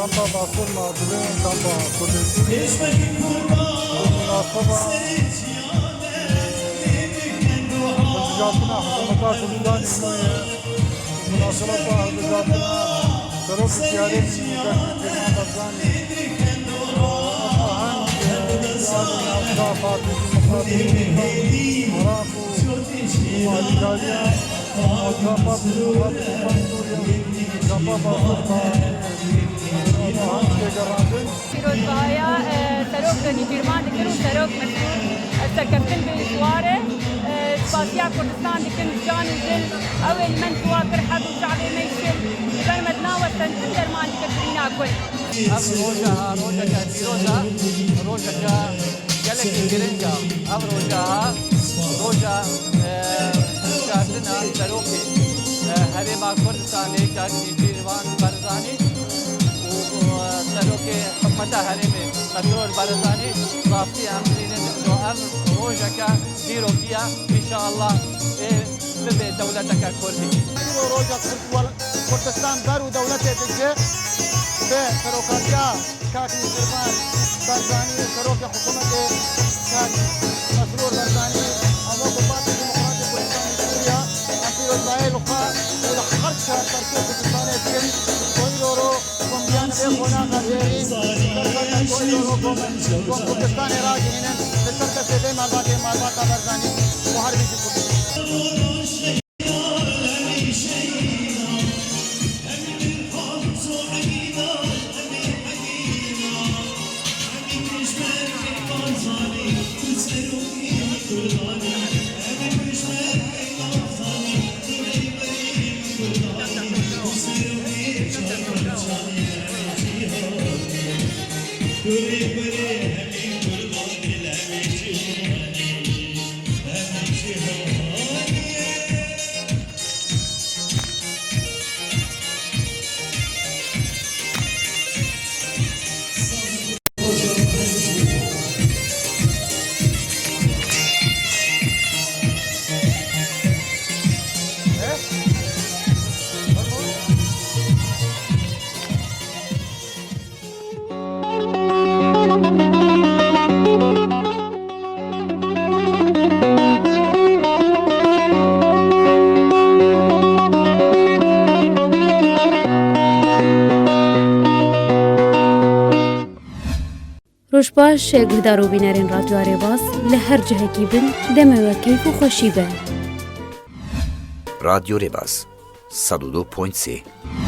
Kampa basur mağduru, kampa kudüsü. Münasaba Hıcatına, hükümeta Sultan İlmiye Münasaba Hıcatına Sarık Ziyade Müzakir Kenan Barzani Ahan Ziyade Fatih Mukaddi Marafu Muhalikaliya Muhakkapa Suriye Kampa basur پیروزبایا سروک نیجرمان دکن و سروک مسئول سرکفتن به سواره سپاسیا کردستان دکن جان دل اول من سواکر حد و شعبی میشل بر مدناوستن کن درمان دکن برینا کن ام روجا که پیروزا روجا که گلک گرنگا ام روجا شاردنا سروکی هری ما کردستانی که نیجرمان برزانی سروك حكمتها هرمي مسرور برزاني صافتي أمرين إنه أمر روجك ديرو فيها إن شاء الله ببي دولتك كردي. روجك كردستان برو دولته تجي بفروقاتيا كاكي زربان برزاني سروك حكومة كاكي مسرور برزاني أمو بباطي ديمقراطي كردستان سوريا أمبيرو إسرائيل وقا ولحقرت تركيا كردستان يتكن ويرورو خونه غزيري كردستان راجي هنا لسه في مالبات برزاني محاربي في روشباش گردارو بینرین رادیو باز لهر جهکی بن دم و کیف و خوشی به رادیو رباز 102.3